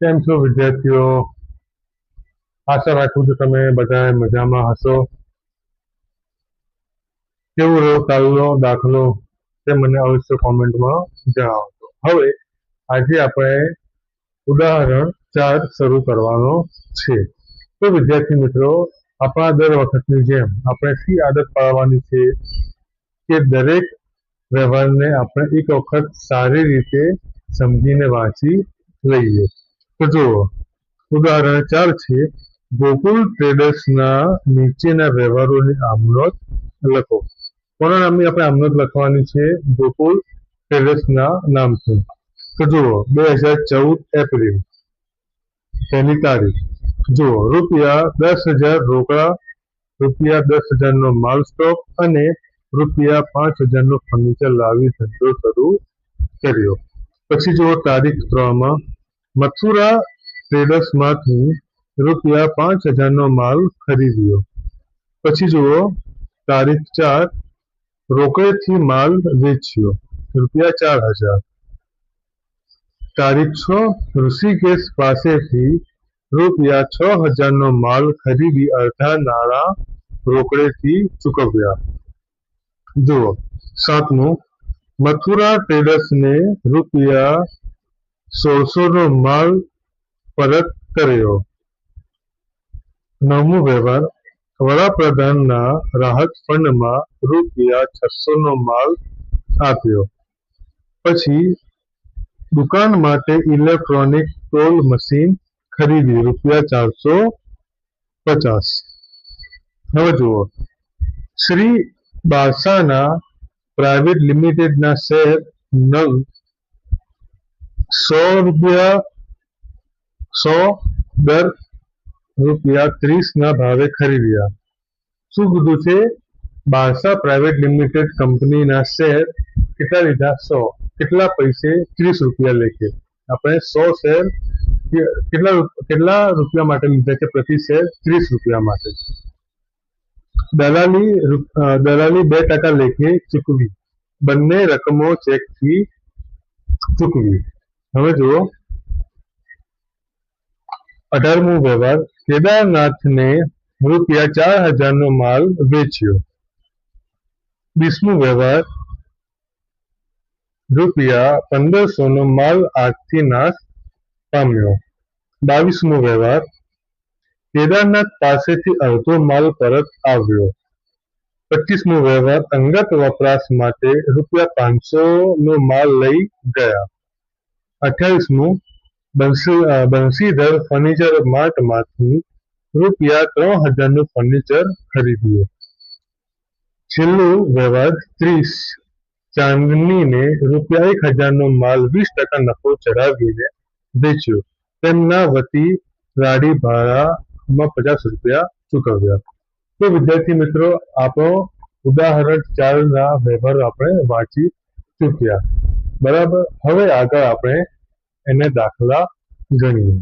કેમ છો વિદ્યાર્થીઓ? આશા રાખું છું તમે બધા મજામાં હશો. કેવો રહ્યો કાલનો દાખલો તે મને અવશ્ય કોમેન્ટમાં જણાવજો. હવે આજે આપણે ઉદાહરણ 4 શરૂ કરવાનો છે. તો વિદ્યાર્થી મિત્રો, આપણા દર વખતની જેમ આપણે શી આદત પાડવાની છે કે દરેક વ્યવહારને આપણે એક વખત સારી રીતે સમજીને વાંચી લઈએ. તો જુઓ, ઉદાહરણ 4 છે. ગોકુલ ટ્રેડર્સના નીચેના વ્યવહારોની આમનોંધ લખો. કોના નામની આપણે આમનોંધ લખવાની છે? ગોકુલ ટ્રેડર્સના નામથી. તો જુઓ, 2014 એપ્રિલ પહેલી તારીખ. જુઓ, ₹10,000 રોકડા, ₹10,000 નો માલ સ્ટોક અને ₹5,000 નું ફર્નિચર લાવી ધંધો શરૂ કર્યો. પછી જુઓ તારીખ 3 માં મથુરા ટ્રેડર્સમાંથી ₹5,000 નો માલ ખરીદ્યો. પછી જુઓ તારીખ 4 રોકડેથી માલ વેચ્યો ₹4,000. તારીખ 6 ઋષિકેશ પાસેથી ₹6,000 નો માલ ખરીદી અડધા નાણાં રોકડેથી ચૂકવ્યા. જુઓ 7મું મથુરા ટ્રેડર્સને ₹1,600 નો માલ પરત કર્યો. 9મો વ્યવહાર વડાપ્રધાનના રાહત ફંડમાં ₹600 નો માલ આપ્યો. પછી દુકાન માટે ઇલેક્ટ્રોનિક ટોલ મશીન ખરીદ્યું ₹450. હવે જુઓ, શ્રી બાસાના પ્રાઇવેટ લિમિટેડના શેર નંગ 100 દર ₹30 ના ભાવે ખરીદ્યા. શું કીધું છે? બાસા પ્રાઇવેટ લિમિટેડ કંપનીના શેર કેટલા લીધા? 100. કેટલા પૈસે? ₹30 લેખે. આપણે 100 શેર કેટલા રૂપિયા માટે લીધા છે? પ્રતિ શેર ₹30 માટે. દલાલી 2% લેખે ચૂકવી. બંને રકમો ચેકથી ચૂકવી. હવે જુઓ 18મો વ્યવહાર કેદારનાથને ₹4,000 નો માલ વેચ્યો. 20મો વ્યવહાર ₹1,500 નો માલ આગથી નાશ પામ્યો. 22મો વ્યવહાર કેદારનાથ પાસેથી અડધો માલ પરત આવ્યો. 25મો વ્યવહાર અંગત વપરાશ માટે ₹500 નો માલ લઈ ગયા. 28મું બંસીધર ફર્નિચર માર્ટમાંથી ₹3,000 નું ફર્નિચર ખરીદ્યું. છેલ્લું વ્યવહાર 30 ચાંદનીને ₹1,000 નો માલ 20% નફો ચડાવીને વેચ્યો. તેમના વતી ગાડી ભાડામાં ₹50 ચૂકવ્યા. તો વિદ્યાર્થી મિત્રો, આપણો ઉદાહરણ 4 ના વ્યવહાર આપણે વાંચી ચૂક્યા. બરાબર. હવે આગળ આપણે એને દાખલા ગણીએ.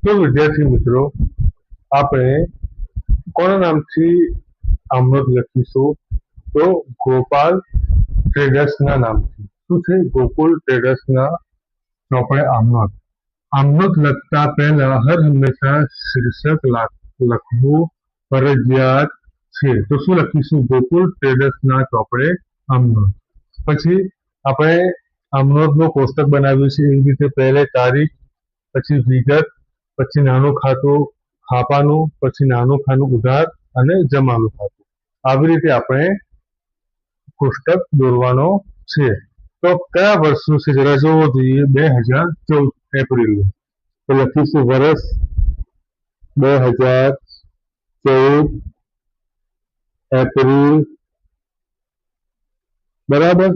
તો વિદ્યાર્થી મિત્રો, આપણે કોના નામથી આમનોંધ લખીશું તો ગોપાલ ટ્રેડર્સના નામથી શું છે ગોકુલ ટ્રેડર્સના આપણે આમનોંધ લખતા પહેલા હર હંમેશા શીર્ષક લખવું ફરજિયાત છે તો શું લખીશું ગોકુલ ટ્રેડર્સના ચોપડે આમનોંધ પછી આપણે આમનોંધનો કોષ્ટક બનાવ્યું છે એવી રીતે પહેલે તારીખ પછી વિગત પછી નાનું ખાતું ખાપાનું પછી નાનું ખાનું ઉધાર અને જમાનું ખાતું આવી રીતે આપણે કોષ્ટક દોરવાનો છે તો કયા વર્ષનું છે જરા જોવો જોઈએ 2014 એપ્રિલ તો લખીશું વર્ષ 2014 એપ્રિલ બરાબર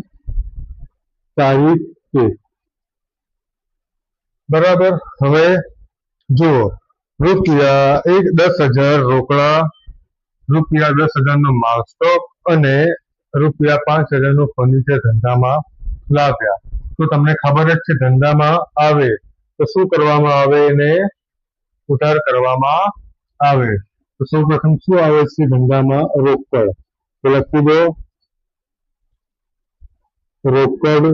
તારીખ 1 બરાબર હવે જુઓ રૂપિયા 10,000 રોકડા રૂપિયા 10,000 નો માલ સ્ટોક અને રૂપિયા 5,000 નું ફર્નિચર ધંધામાં લાવ્યા તો તમને ખબર જ છે ધંધામાં આવે તો શું કરવામાં આવે એને ઉધાર કરવામાં આવે તો સૌપ્રથમ શું આવે છે ધંધામાં રોકડ તો લખી દો રોકડ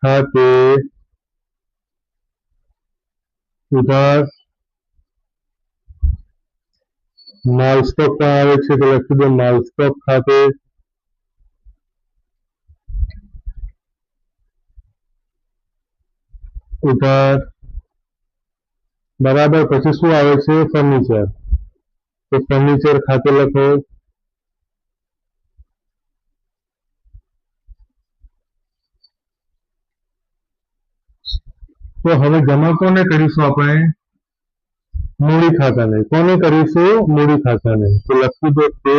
ખાતે ઉધાર માલ સ્ટોક પણ આવે છે તો લખી દો માલ સ્ટોક ખાતે ઉધાર બરાબર પછી શું આવે છે ફર્નિચર તો ફર્નિચર ખાતે લખો તો હવે જમા કોને કરીશું આપણે મૂડી ખાતાને કોને કરીશું મૂડી ખાતાને તો લખી દો તે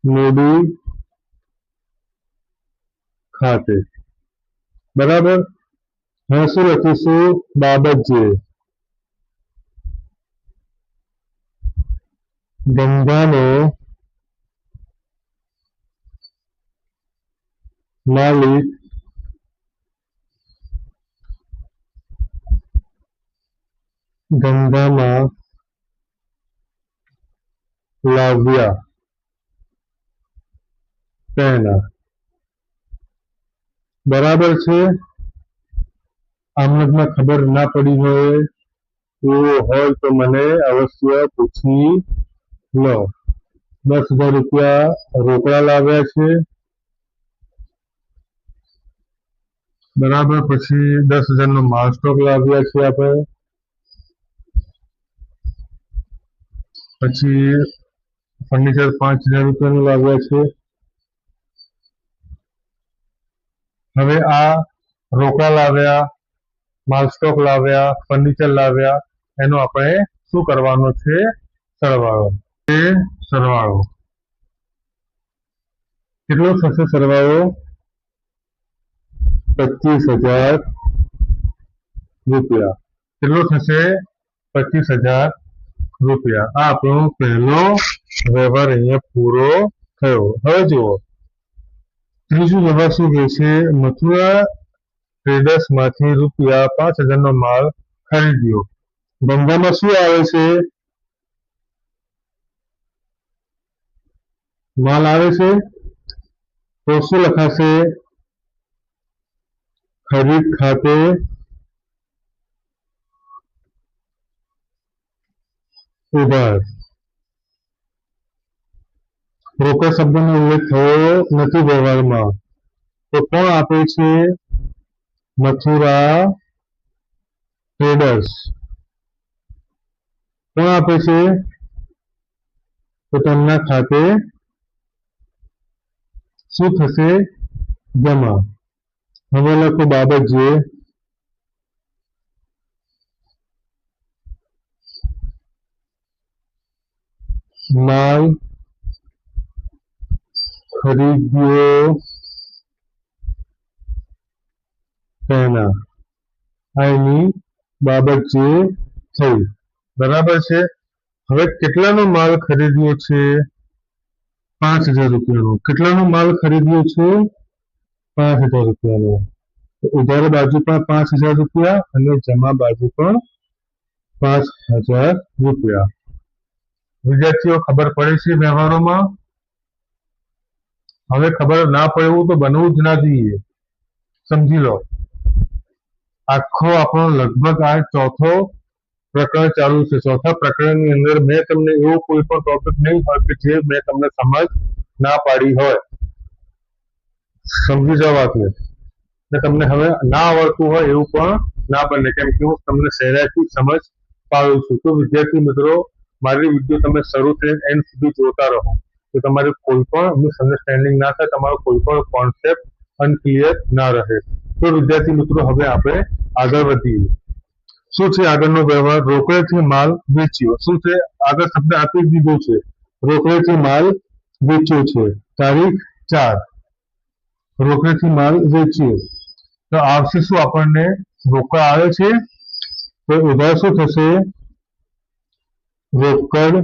મૂડી ખાતે બરાબર હવે શું લખીશું બાબત જે ધંધાનો માલિક ધંધામાં લાવ્યા તેના બરાબર છે આમનોંધમાં ખબર ના પડી હોય એવું હોય તો મને અવશ્ય પૂછી લો 10,000 રૂપિયા રોકડા લાવ્યા છે બરાબર પછી 10,000 નો માલ સ્ટોક લાવ્યા છે આપણે પછી ફર્નિચર 5,000 રૂપિયાનું લાવ્યા છે હવે આ રોકડા લાવ્યા માલ સ્ટોક લાવ્યા ફર્નિચર લાવ્યા એનો આપણે શું કરવાનો છે સરવાળો કેટલો થશે સરવાળો 25,000 રૂપિયા કેટલો થશે 25,000 રૂપિયા આ આપણો પહેલો વ્યવહાર અહીંયા પૂરો થયો હવે જુઓ ત્રીજો વ્યવહાર શું કહે છે મથુરા ટ્રેડર્સ માંથી રૂપિયા 5,000 નો માલ ખરીદ્યો ધંધામાં શું આવે છે માલ આવે છે તો શું લખાશે ખરીદ ખાતે ઉધાર રોકડ શબ્દનો ઉલ્લેખ થયો નથી વ્યવહારમાં તો કોણ આપે છે મથુરા ટ્રેડર્સ કોણ આપે છે તો તેમના ખાતે શું થશે જમા હવે લખો બાબત જે માલ ખરીદ્યો તેના આની બાબત જે થઈ બરાબર છે હવે કેટલાનો માલ ખરીદ્યો છે 5,000 રૂપિયાનો કેટલાનો માલ ખરીદ્યો છે 5,000 રૂપિયાનો ઉધાર બાજુ પણ 5,000 રૂપિયા અને જમા બાજુ પણ 5,000 રૂપિયા વિદ્યાર્થીઓ ખબર પડે છે વ્યવહારોમાં? હવે ખબર ના પડે એવું તો બનવું જ ના જોઈએ. સમજી લો, આખો આપણો લગભગ આ ચોથો પ્રકરણ ચાલુ છે. ચોથા પ્રકરણની અંદર મેં તમને એવો કોઈ પણ ટોપિક નહીં હોય કે જે મેં તમને સમજ ના પાડી હોય. સમજી જાઓ વાતને. ને તમને હવે ના આવડતું હોય એવું પણ ના બને, કેમ કે હું તમને સહેલાઈથી સમજ પાડું છું. તો વિદ્યાર્થી મિત્રો, મારી વિડીયો તમે શરૂથી એન્ડ સુધી જોતા રહો, તો તમારે કોઈ પણ મિસઅન્ડરસ્ટેન્ડિંગ ના થાય, તમારો કોઈ પણ કોન્સેપ્ટ અનક્લિયર ના રહે. તો વિદ્યાર્થી મિત્રો, હવે આપણે આગળ વધીએ. શું છે આગળનો વ્યવહાર? રોકડેથી માલ વેચ્યો. શું છે? આગળ શબ્દ આપી દીધો છે, રોકડેથી માલ વેચ્યો છે. તારીખ 4, રોકડેથી માલ વેચ્યો. તો આવશે શું? આપણને રોકડ આવે છે તો ઉધાર શું થશે? રોકડ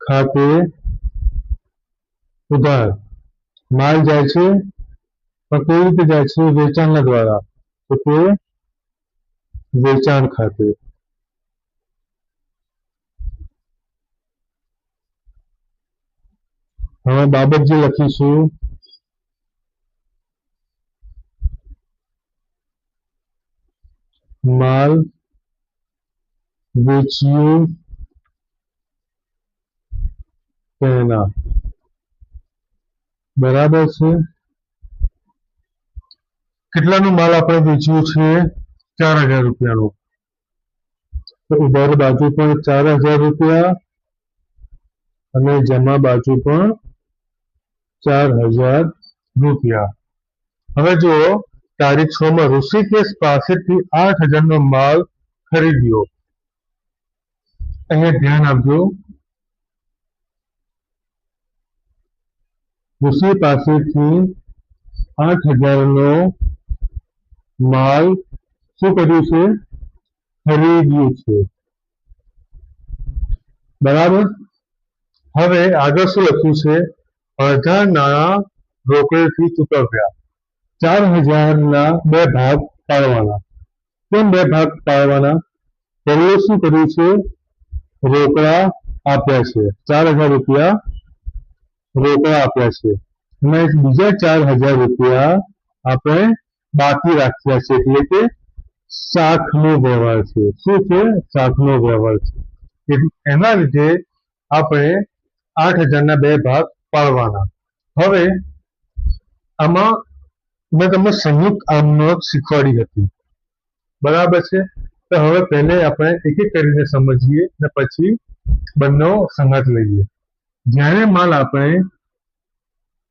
ખાતે ઉધાર. માલ જાય છે, પણ કેવી રીતે જાય છે? વેચાણના દ્વારા. તો તે વેચાણ ખાતે. હવે બાબત જે લખીશું, માલ વેચ્યું તેના. બરાબર છે. કેટલાનું માલ આપણે વેચ્યું છે? 4000 રૂપિયાનું. તો ઉધાર બાજુ પણ 4000 રૂપિયા અને જમા બાજુ પણ 4000 રૂપિયા. હવે જુઓ, તારીખ 6 માં ઋષિકેશ પાસેથી 8000 નો માલ ખરીદ્યો. અહીંયા ધ્યાન આપજો, ઋષિ પાસેથી 8000 નો માલ શું કર્યું છે? ખરીદ્યું છે. બરાબર. હવે આગળ શું લખ્યું છે? અડધા નાણાં રોકડેથી ચૂકવ્યા. 4000 ના 2 ભાગ પાડવાના. કેમ 2 ભાગ પાડવાના? પહેલું શું કર્યું છે? રોકડા આપ્યા છે, 4000 રૂપિયા રોકડા આપ્યા છે, અને બીજા 4000 રૂપિયા આપણે બાકી રાખ્યા છે, એટલે કે શાખનો વ્યવહાર છે. શું છે? શાખનો વ્યવહાર છે. એના લીધે આપણે 8000 ના 2 ભાગ પાડવાના. હવે આમાં મેં તમને સંયુક્ત આમનોંધ શીખવાડી હતી. બરાબર છે. તો હવે પહેલે આપણે એક એક કરીને સમજીએ ને પછી બંને સંગત લઈએ. જ્યારે માલ આપણે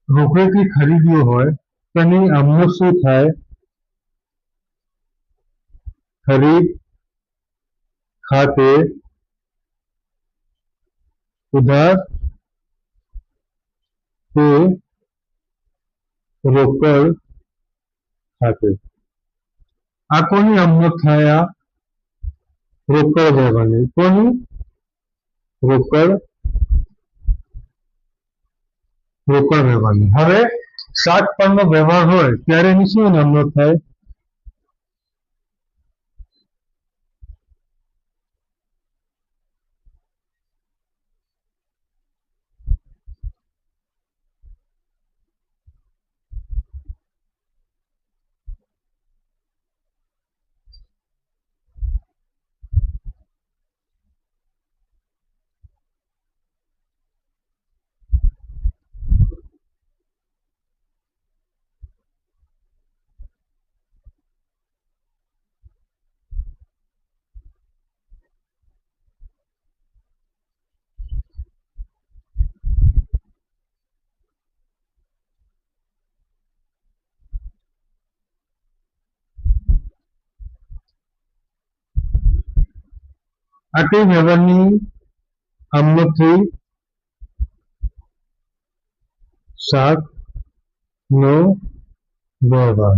રોકડેથી ખરીદ્યો હોય તો એની આમનોંધ શું થાય? ખરીદ ખાતે ઉધાર તે રોકડ ખાતે. આ કોની આમનોંધ થાય? રોકડ વ્યવહારની. કોની? રોકડ વ્યવહારની. હવે શાખ પરનો વ્યવહાર હોય ત્યારે એની શું આમનોંધ થાય? આ કઈ વ્યવહારની આમનોંધ થઈ? શાખનો વ્યવહાર.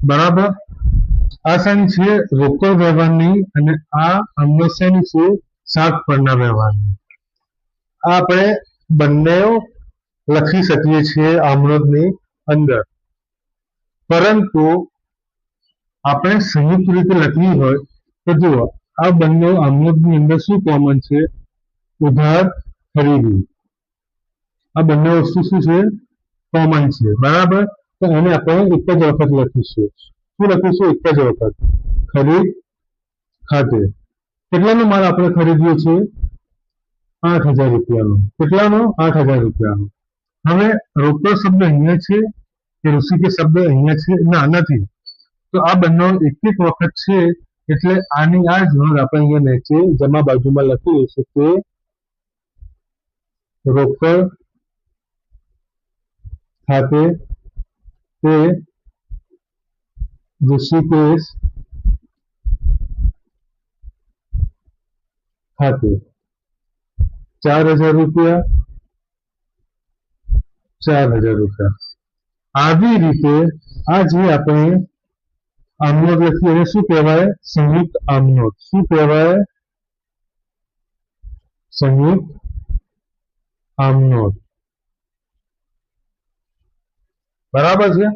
બરાબર. આ શાની છે? રોકડ વ્યવહારની. અને આ આમનોંધ શાની છે? શાખ પરના વ્યવહારની. આ આપણે બંને લખી શકીએ છીએ આમનોંધની અંદર, પરંતુ આપણે સંયુક્ત રીતે લખવી હોય તો જુઓ આ બંને આમનોટની અંદર શું કોમન છે? ઉધાર ખરીદી. આ બંને વસ્તુ શું છે? કોમન છે. બરાબર. તો એને આપણે એક જ વખત લખીશું. શું લખીશું? એક જ વખત. ખરીદ ખાતે. કેટલાનો માલ આપણે ખરીદ્યો છે? 8,000 રૂપિયાનો. કેટલાનો? 8,000 રૂપિયાનો. હવે રોકડ શબ્દ અહીંયા છે કે ઋષિકેશ શબ્દ અહીંયા છે? ના, નથી. તો આ બંને એક એક વખત છે એટલે આની આ જ નોંધ આપણે અહીંયા નીચે જમા બાજુમાં લખી લઈશું કે રોકડ ખાતે તે ઋષિકેશ ખાતે 4,000 રૂપિયા 4,000 રૂપિયા. આવી રીતે આ જે આપણે આમનોટ લખી એને શું કહેવાય? સંયુક્ત આમનોટ. શું કહેવાય? સંયુક્ત આમનોટ. બરાબર છે.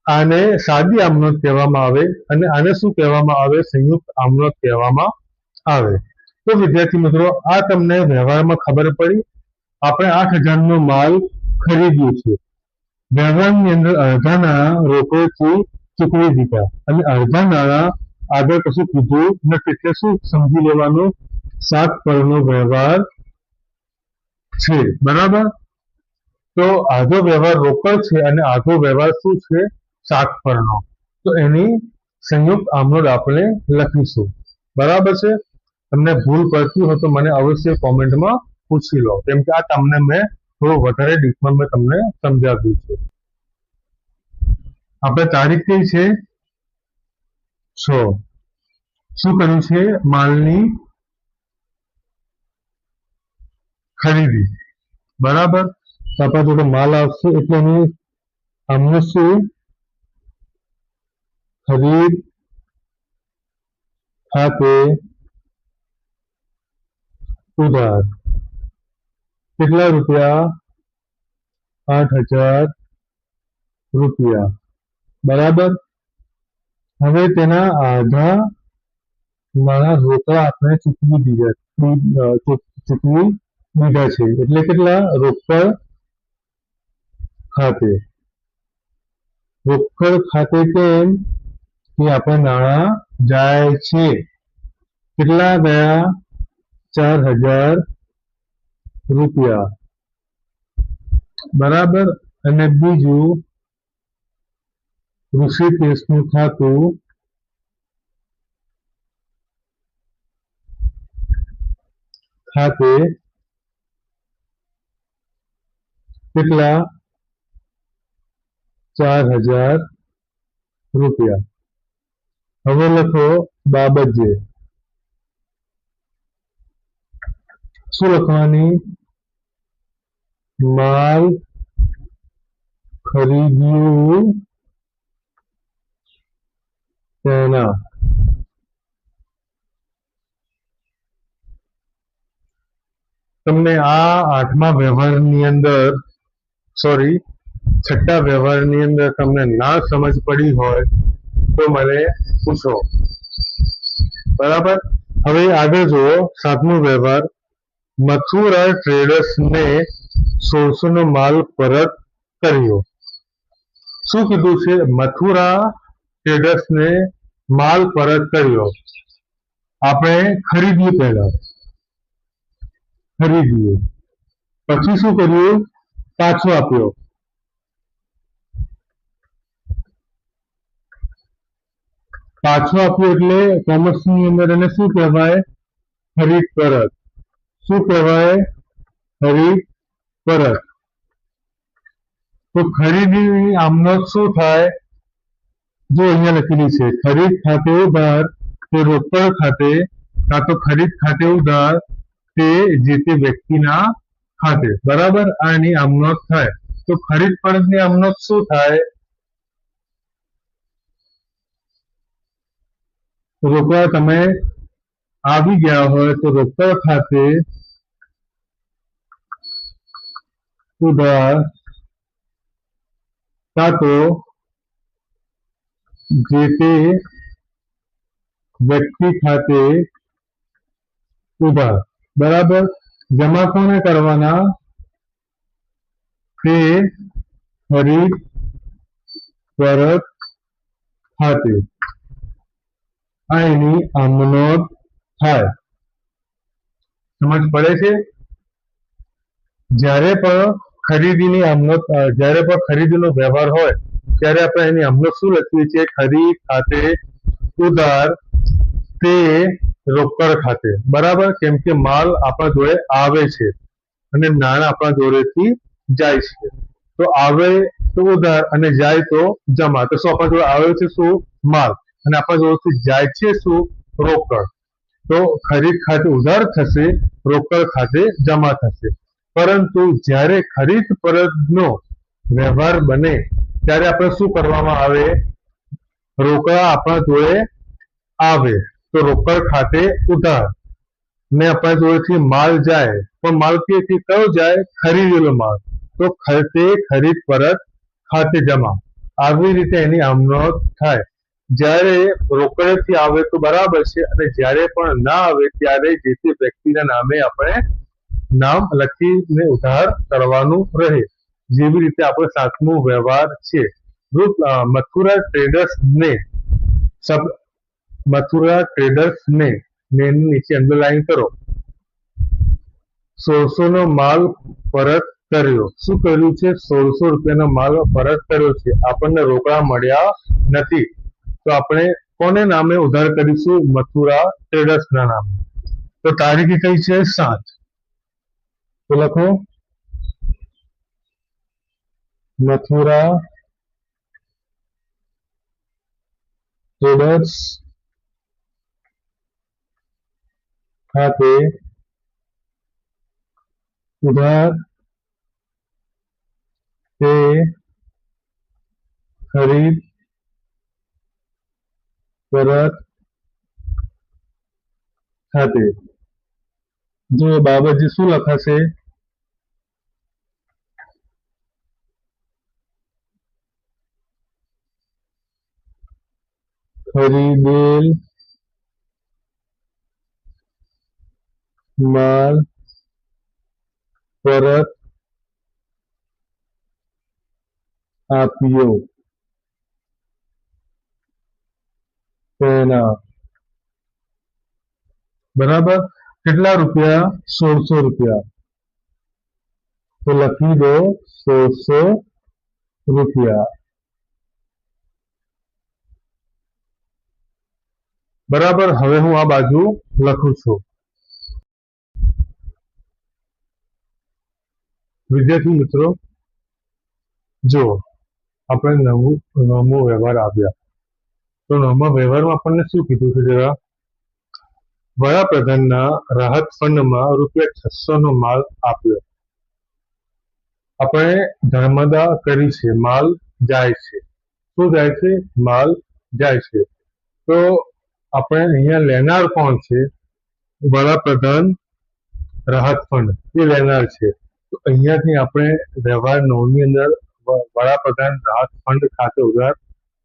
આને સાદી આમનોટ કહેવામાં આવે અને આને શું કહેવામાં આવે? સંયુક્ત આમનોટ કહેવામાં આવે. તો વિદ્યાર્થી મિત્રો, આ તમને વ્યવહારમાં ખબર પડી. આપણે 8,000 નો માલ ખરીદ્યો છે. વ્યવહારની અંદર અડધા નાણાં રોકડથી ચૂકવી દીધા અને અડધા નાણાં આગળ કશું કીધું નથી. એટલે શું સમજી લેવાનું? સાત પરનો વ્યવહાર છે. બરાબર. તો આધો વ્યવહાર રોકડ છે અને આધો વ્યવહાર શું છે? સાત પરનો. તો એની સંયુક્ત આમનોટ આપણે લખીશું. બરાબર છે. તમને ભૂલ પડતી હોય તો મને અવશ્ય કોમેન્ટમાં પૂછી લો, કેમ કે આ તમને મેં થોડું વધારે ડીપમાં મેં તમને સમજાવ્યું છે. આપણે તારીખ કઈ છે? 6. શું કર્યું છે? માલની ખરીદી. બરાબર. તો આપણા જોડે માલ આવશે એટલે એની આમનું શું? ખરીદ ખાતે ઉધાર. કેટલા રૂપિયા? 8,000 રૂપિયા. બરાબર. હવે તેના આધા નાણાં રોકડા આપણે ચૂકવી દીધા છે. એટલે કેટલા? રોકડ ખાતે. રોકડ ખાતે કેમ? કે આપણે નાણાં જાય છે. કેટલા ગયા? 4,000 રૂપિયા. બરાબર. અને બીજું ઋષિકેશનું ખાતું ખાતે કેટલા? 4,000 રૂપિયા. હવે લખો બાબતે. શું લખવાની? માલ ખરીદ્યું તેના. તમને આ આઠમા વ્યવહારની અંદર છઠ્ઠા વ્યવહારની અંદર તમને ના સમજ પડી હોય તો મને પૂછો. બરાબર. હવે આગળ જુઓ. સાતમો વ્યવહાર. મથુરા ટ્રેડર્સને 1600 નો માલ પરત કર્યો. શું કીધું છે? મથુરા ટ્રેડર્સને માલ પરત કર્યો. આપણે ખરીદ્યું પહેલા. ખરીદ્યું. પછી શું કર્યું? પાછો આપ્યો. પાછો આપ્યો એટલે કોમર્સની અંદર એને શું કહેવાય? ખરીદ પરત. શું કહેવાય? ખરીદ પરત. તો ખરીદીની આમનોટ શું થાય? જો અહીંયા લખેલી છે ખરીદ ખાતે ઉધાર તે રોકડ ખાતે કાં તો ખરીદ ખાતે ઉધાર તે જે તે વ્યક્તિના ખાતે. બરાબર. આ એની આમનોટ થાય. તો ખરીદ પરતની આમનોટ શું થાય? રોકડા તમે આવી ગયા હોય તો રોકડ ખાતે ઉધાર કાં તો જે તે વ્યક્તિ ખાતે ઉધાર, બરાબર. જમા કોને કરવાના? તે ખરીદ પરત ખાતે આ એની આમનોંધ થાય. સમજ પડે છે? જ્યારે પણ ખરીદીની આમનોંધ, જ્યારે પણ ખરીદીનો વ્યવહાર હોય ત્યારે આપણે એની આમનોંધ શું લખીએ છીએ? ખરીદ ખાતે ઉધાર તે રોકડ ખાતે, બરાબર. કેમ કે માલ આપણા જોડે આવે છે અને નાણાં આપણા જોડેથી જાય છે. તો આવે તો ઉધાર અને જાય તો જમા. તો શું આપણા જોડે આવે છે? શું? માલ. અને આપણા જોડેથી જાય છે શું? રોકડ. તો ખરીદ ખાતે ઉધાર થશે, રોકડ ખાતે જમા થશે. પરંતુ જ્યારે ખરીદ પરતનો વ્યવહાર બને ત્યારે આપણે શું કરવામાં આવે? રોકડા આપણા જોડે આવે તો રોકડ ખાતે ઉધાર, ને આપણા જોડેથી માલ જાય, પણ માલ કયો જાય? ખરીદેલો માલ, તો તે ખરીદ પરત ખાતે જમા. આવી રીતે એની આમનોંધ થાય. જ્યારે રોકડેથી આવે તો બરાબર છે, અને જ્યારે પણ ના આવે ત્યારે જે તે વ્યક્તિના નામે આપણે નામ લખીને ઉધાર કરવાનું રહે. જેવી રીતે આપણો 7મો વ્યવહાર છે. મથુરા ટ્રેડર્સને એની નીચે અંડરલાઈન કરો. 1600 નો માલ પરત કર્યો. શું કર્યું છે? 1600 રૂપિયાનો માલ પરત કર્યો છે. આપણને રોકડા મળ્યા નથી, તો આપણે કોને નામે ઉધાર કરીશું? મથુરા ટ્રેડર્સના નામે. તો તારીખ કઈ છે? 7. તો લખો મથુરા ટ્રેડર્સ ખાતે ઉધાર તે ખરીદ પરત ખાતે. જો બાબતજી શું લખાશે? ખરીદેલ માલ પરત આપ્યો તેના, બરાબર. કેટલા રૂપિયા? 1600 રૂપિયા. તો લખી દો 1600 રૂપિયા, બરાબર. હવે હું આ બાજુ લખું છું. વિદ્યાર્થી મિત્રો, જો આપણે નવમો વ્યવહાર આવ્યા, તો નવમા વ્યવહારમાં આપણને શું કીધું છે? જરા વડાપ્રધાનના રાહત ફંડમાં ₹600 નો માલ આપ્યો. આપણે ધર્મદા કરી છે, માલ જાય છે. શું જાય છે? માલ જાય છે. તો આપણે અહીંયા લેનાર કોણ છે? વડાપ્રધાન રાહત ફંડ એ લેનાર છે. તો અહીંયાથી આપણે વ્યવહાર 9 ની અંદર વડાપ્રધાન રાહત ફંડ ખાતે ઉધાર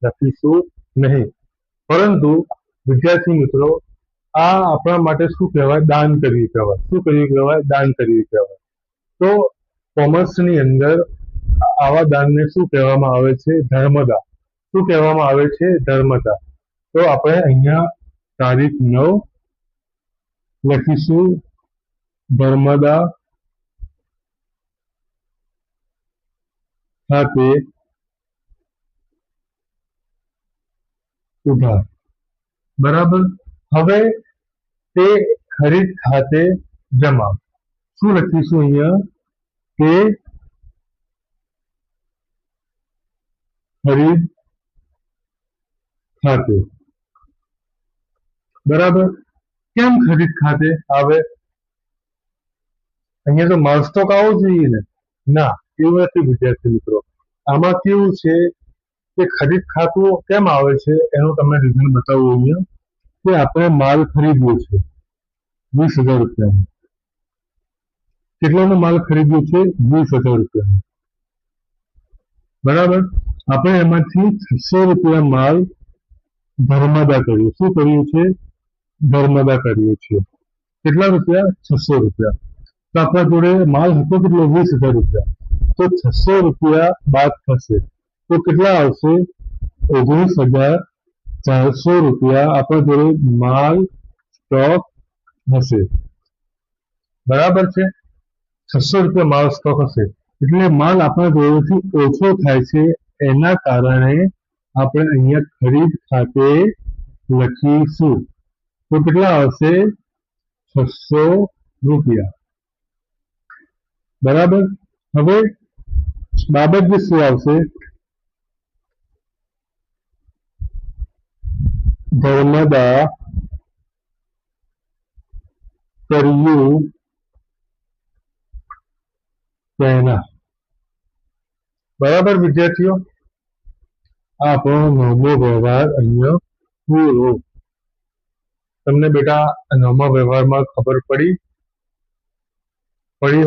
લખીશું નહીં. પરંતુ વિદ્યાર્થી મિત્રો, આ આપણા માટે શું કહેવાય? દાન કર્યું કહેવાય. શું કર્યું કહેવાય? દાન કર્યું કહેવાય. તો કોમર્સની અંદર આવા દાનને શું કહેવામાં આવે છે? ધર્મદા. શું કહેવામાં આવે છે? ધર્મદા. તો આપણે અહીંયા તારીખ 9 લખીશું. ધર્મદા ખાતે ઉધાર, બરાબર. હવે તે ખરીદ ખાતે જમા. શું લખીશું અહીંયા? તે ખરીદ ખાતે, બરાબર. કેમ ખરીદ ખાતે આવે? અહીંયા તો માલ સ્ટોક આવવો જોઈએ ને? ના, એવું નથી વિદ્યાર્થી મિત્રો. આમાં કેવું છે કે ખરીદ ખાતું કેમ આવે છે એનું તમને રીઝન બતાવું અહીંયા. કે આપણે માલ ખરીદ્યો છે 20,000 રૂપિયાનો. કેટલાનો માલ ખરીદ્યો છે? 20,000 રૂપિયાનો, બરાબર. આપણે એમાંથી 600 રૂપિયા માલ ધર્મદા કર્યું. શું કર્યું છે? ધર્મદા કર્યું છે. કેટલા રૂપિયા? 600 રૂપિયા. તો આપણા જોડે માલ હતો કેટલો? 20,000 રૂપિયા. તો 600 રૂપિયા બાદ થશે તો કેટલા આવશે? 19,400 રૂપિયા આપણા જોડે માલ સ્ટોક હશે. બરાબર છે? 600 રૂપિયા માલ સ્ટોક હશે એટલે માલ આપણા જોડેથી ઓછો થાય છે. એના કારણે આપણે અહીંયા ખરીદ ખાતે લખીશું. તો કેટલા આવશે? 600 રૂપિયા. બરાબર. હવે બાબત જે શું આવશે? ધર્મદા કર્યું તેના. બરાબર વિદ્યાર્થીઓ, આ આપણો 9મો વ્યવહાર અહીંયા પૂરો. તમને બેટા 9મા વ્યવહારમાં ખબર પડી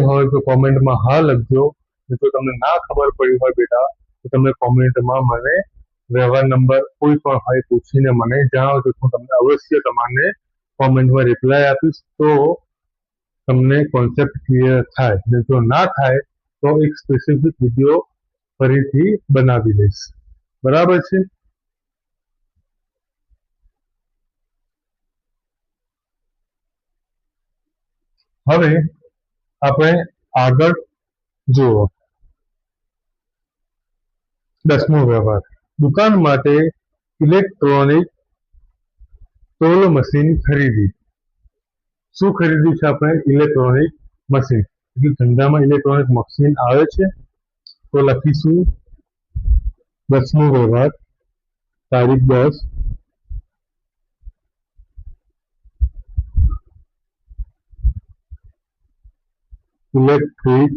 હોય તો કોમેન્ટમાં હા લખજો. જો તમને ના ખબર પડી હોય બેટા તો તમે કોમેન્ટમાં મને વ્યવહાર નંબર કોઈ પણ હોય પૂછીને મને જણાવજો. હું તમને અવશ્ય તમારને કોમેન્ટમાં રિપ્લાય આપીશ તો તમને કોન્સેપ્ટ ક્લિયર થાય. અને જો ના થાય તો એક સ્પેસિફિક વિડીયો ફરીથી બનાવી લઈશ. બરાબર છે? હવે આપણે આગળ જુઓ. 10મો વ્યવહાર. દુકાન માટે ઇલેક્ટ્રોનિક તોલ મશીન ખરીદી. શું ખરીદ્યું છે આપણે? Electronic machine. એટલે ધંધામાં ઇલેક્ટ્રોનિક મશીન આવે છે તો લખીશું 10મો વ્યવહાર, તારીખ 10, ઇલેક્ટ્રિક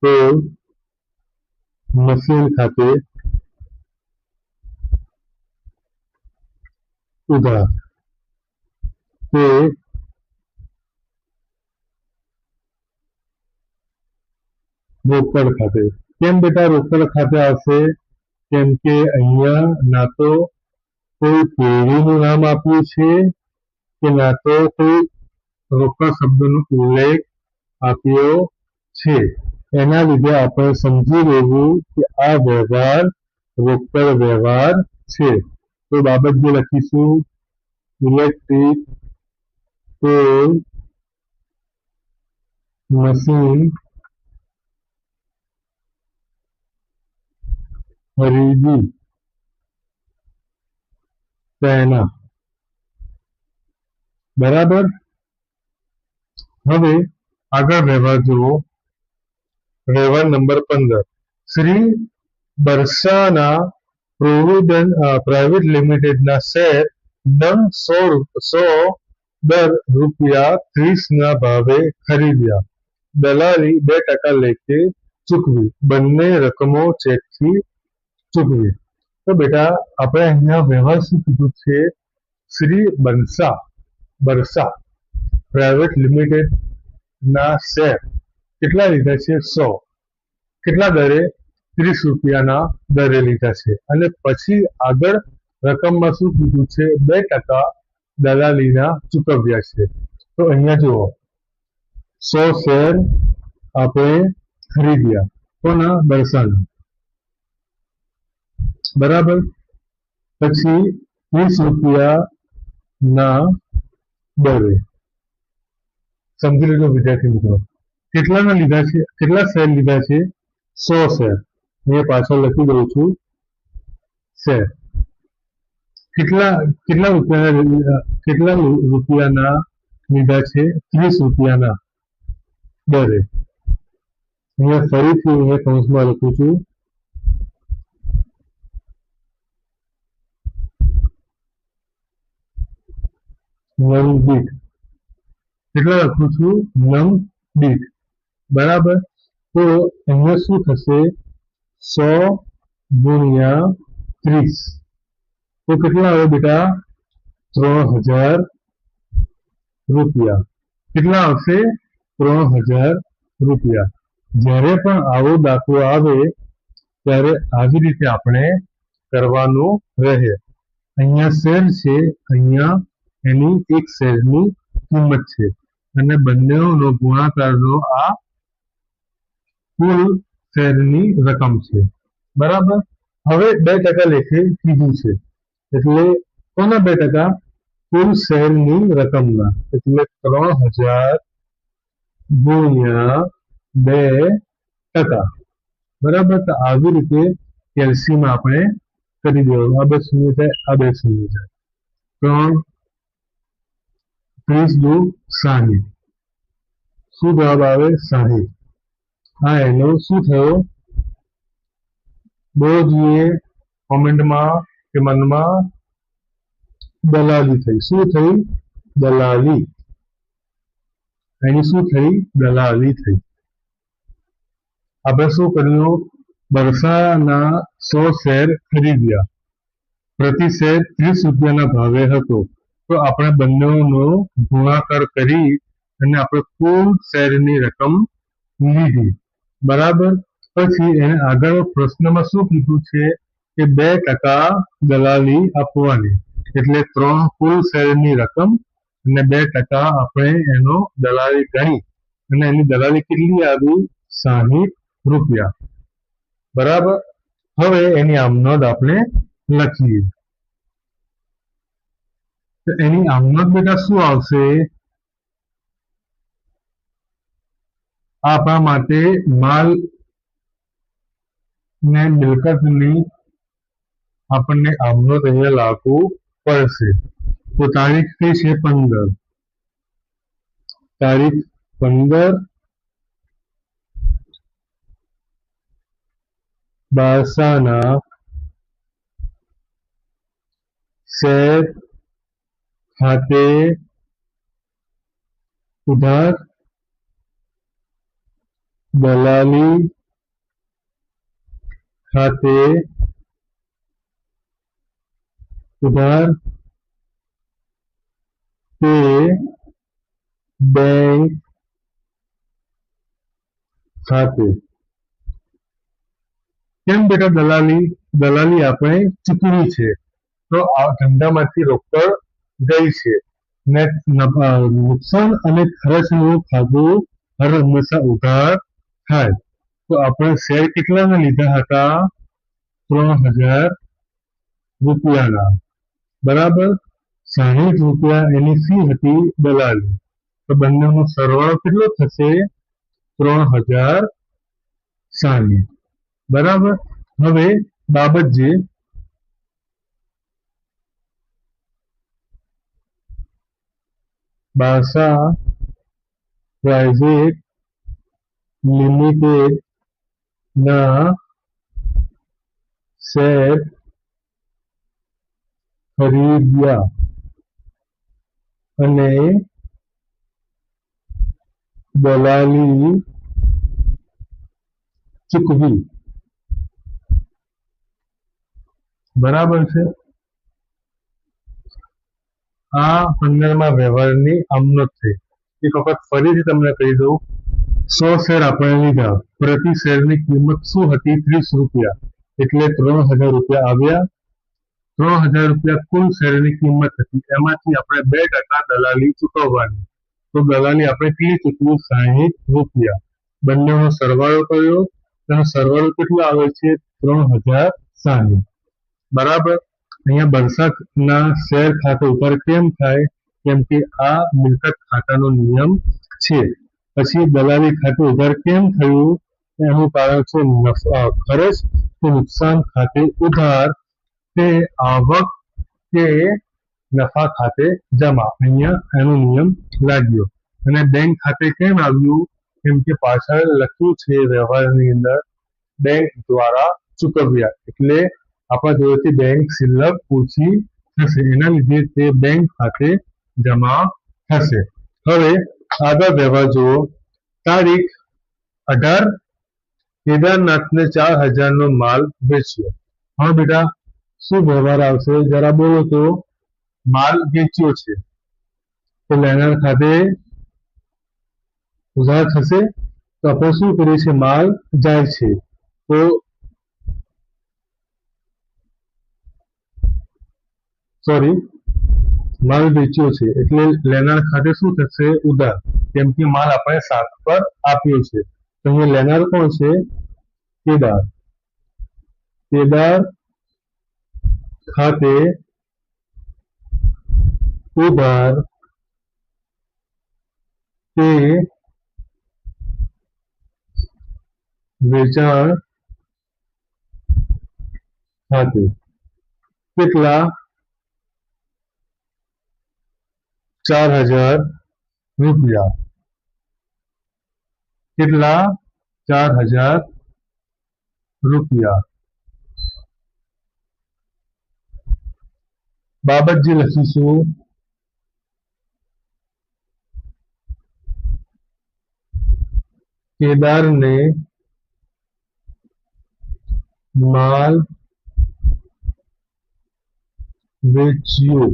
તોલ મશીન ખાતે ઉધાર. તે રોકડ ખાતે. કેમ બેટા રોકડ ખાતે આવશે? કેમ કે અહીંયા ના તો કોઈ પેઢીનું નામ આપ્યું છે કે ના તો કોઈ રોકડ શબ્દનો ઉલ્લેખ આપ્યો છે. એના લીધે આપણે સમજી લેવું કે આ વ્યવહાર રોકડ વ્યવહાર છે. તો બાબત જે લખીશું ઇલેક્ટ્રિક તોલ મશીન ખરીદી તેના. બરાબર. હવે આગળ વ્યવહાર જુઓ. વ્યવહાર નંબર 15. શ્રી બરસાના પ્રાઇવેટ લિમિટેડના શેર નંગ 100 દર ₹30 ના ભાવે ખરીદ્યા. દલાલી 2% લેખે ચૂકવી. બંને રકમો ચેકથી ચૂકવી. તો બેટા આપણે અહીંયા વ્યવહાર શું કીધું છે? શ્રી બરસા પ્રાઇવેટ લિમિટેડ ના શેર કેટલા લીધા છે? 100. કેટલા દરે? 30 રૂપિયાના દરે લીધા છે. અને પછી આગળ રકમમાં શું કીધું છે? 2% દલાલીના ચૂકવ્યા છે. તો અહીંયા જુઓ 100 શેર આપણે ખરીદ્યા. કોના? બરસાના. બરાબર. પછી 30 રૂપિયાના દરે. સમજી લેજો વિદ્યાર્થી મિત્રો. કેટલાના લીધા છે? કેટલા શેર લીધા છે? 100 શેર. અહીંયા પાછળ લખી દઉં છું શેર. કેટલા રૂપિયાના લીધા છે? 30 રૂપિયાના દરે. અહીંયા ફરીથી અહીંયા કૌંસમાં લખું છું નંગ દીઠ. કેટલા લખું છું? નંગ દીઠ. બરાબર. તો અહીંયા શું થશે? 100 ગુણ્યા 30. તો કેટલા આવે બેટા? 3000 રૂપિયા. કેટલા આવશે? 3000 રૂપિયા. જ્યારે પણ આવો દાખલો આવે ત્યારે આવી રીતે આપણે કરવાનું રહે. અહીંયા શેર છે, અહીંયા એની એક શેરની કિંમત છે અને બંનેનો ગુણાકારનો આ કુલ શેરની રકમ છે. બરાબર. હવે 2% લેખે કીધું છે એટલે કોના 2%? કુલ શેરની રકમના, એટલે 3000 ગુણ્યા 2%. બરાબર. તો આવી રીતે કેલ્શિયમ આપણે કરી દેવાનું. આ 2 શૂન્ય થાય, આ 2 શૂન્ય થાય. 3 × 2 = 60. શું જવાબ આવે? 60. આ એનો શું થયો? બોલો જોઈએ કોમેન્ટમાં કે મનમાં. દલાલી થઈ. શું થઈ? દલાલી. એની શું થઈ? દલાલી થઈ. આપણે શું કર્યું? બરસાના 100 શેર ખરીદ્યા. પ્રતિ શેર 30 રૂપિયાના ભાવે હતો. તો આપણે બંનેનો ગુણાકાર કરી અને આપણે કુલ શેરની રકમ લીધી. બરાબર. પછી એને આગળ પ્રશ્નમાં શું કીધું છે કે 2% દલાલી આપવાની, એટલે 3 કુલ શેરની રકમ અને 2% આપણે એનો દલાલી ગણી અને એની દલાલી કેટલી આવી? 60 રૂપિયા. બરાબર. હવે એની આમનોંધ આપણે લખીએ. તો એની આમનોંધ બેટા શું આવશે? આપણા માટે માલ ને મિલકતની આપણને આમનોંધ અહીંયા લાગવું પડશે. તો તારીખ કઈ છે? 15. તારીખ 15 બારસાના શેર ખાતે ઉધાર દલાલી ખાતે ઉધાર તે બેંક ખાતે. કેમ બેટા દલાલી આપણે ચૂકવી છે, તો આ ધંધામાંથી રોકડ ગઈ છે ને નુકસાન અને ખર્ચનું ખાતું હર હંમેશા ઉધાર થાય. તો આપણે શેર કેટલાના લીધા હતા? 3000 રૂપિયાના. બરાબર. 60 રૂપિયા એની ફી હતી દલાલી. તો બંનેનો સરવાળો કેટલો થશે? 3060. બરાબર. હવે બાબતજી બારસા પ્રાઇવેટ લિમિટેડ ના શેર ખરીદ્યા અને દલાલી ચૂકવી. બરાબર છે. આ 15મા વ્યવહારની આમનોંધ થઈ. એક વખત ફરીથી તમને કહી દઉં. 100 શેર આપણે લીધા. પ્રતિ શેરની કિંમત શું હતી? 30 રૂપિયા. એટલે 3000 રૂપિયા આવ્યા. 3000 રૂપિયા કુલ શેરની કિંમત હતી. એમાંથી આપણે 2% દલાલી ચૂકવવાની. તો દલાલી આપણે કેટલી ચૂકવી? 60 રૂપિયા. બંનેનો સરવાળો કર્યો. તેનો સરવાળો કેટલો આવે છે? 3060. બરાબર. અહીંયા બરસાના શેર ખાતે ઉધાર કેમ થાય? કેમ કે આ મિલકત ખાતાનો નિયમ છે. પછી દલાલી ખાતે ઉધાર કેમ થયું? એનું કારણ છે ખર્ચ કે નુકસાન ખાતે ઉધાર તે આવક કે નફા ખાતે જમા. અહીંયા એનો નિયમ લાગ્યો. અને બેંક ખાતે કેમ આવ્યું? કેમ કે પાછળ લખ્યું છે વ્યવહારની અંદર બેંક દ્વારા ચૂકવ્યા, એટલે આપણા જોડેથી બેંક શિલ્લક ઓછી થશે. એના લીધે તે બેંક ખાતે જમા થશે. હવે આગળ વ્યવહાર જુઓ. તારીખ 18 કેદારનાથને 4000 નો માલ વેચ્યો. હવે બેટા શું વ્યવહાર આવશે? જરા બોલો તો. માલ વેચ્યો છે તો લેનાર ખાતે ઉધાર થશે. તો આપણે શું કરીએ છીએ? માલ જાય છે તો સોરી, માલ વેચ્યો છે એટલે લેનાર ખાતે શું થશે? ઉધાર, કેમ કે માલ આપણે 7 પર આપ્યો છે. તો અહીંયા લેનાર કોણ છે? કેદાર. કેદાર ખાતે ઉધાર તે વેચાણ ખાતે કેટલા? 4000 રૂપિયા. કેટલા? 4000 રૂપિયા. બાબત જે લખીશું કેદારને માલ વેચ્યો.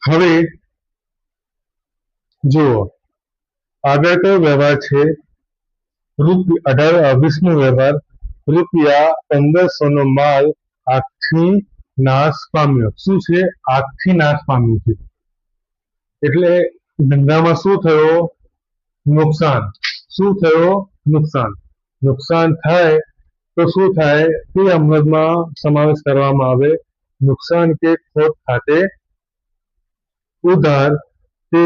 હવે જુઓ આગળ કયો વ્યવહાર છે? 20નો વ્યવહાર. રૂપિયા 1500 નો માલ આગથી નાશ પામ્યો. શું છે? આગથી નાશ પામ્યું છે. એટલે ધંધામાં શું થયો? નુકસાન. શું થયો? નુકસાન. નુકસાન થાય તો શું થાય? તે અમલમાં સમાવેશ કરવામાં આવે. નુકસાન કે ખોટ ખાતે ઉધાર તે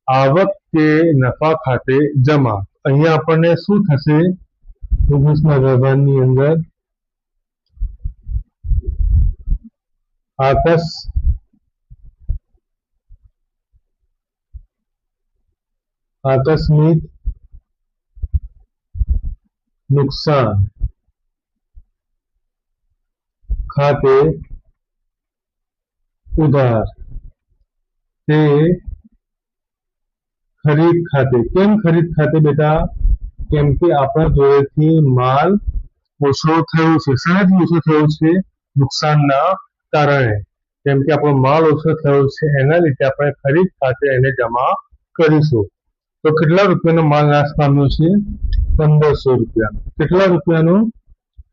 આવક કે નફા ખાતે જમા. અહીંયા આપણને શું થશે? 19ના વ્યવહારની અંદર આકસ્મિક નુકસાન ખાતે ઉધાર તે ખરીદ ખાતે. કેમ ખરીદ ખાતે બેટા? કેમ કે આપણા જોડેથી માલ ઓછો થયો છે. શાનાથી ઓછો થયો છે? નુકસાનના કારણે. કેમ કે આપણો માલ ઓછો થયો છે એના લીધે આપણે ખરીદ ખાતે એને જમા કરીશું. તો કેટલા રૂપિયાનો માલ નાશ પામ્યો છે? 1500 રૂપિયાનો. કેટલા રૂપિયાનો?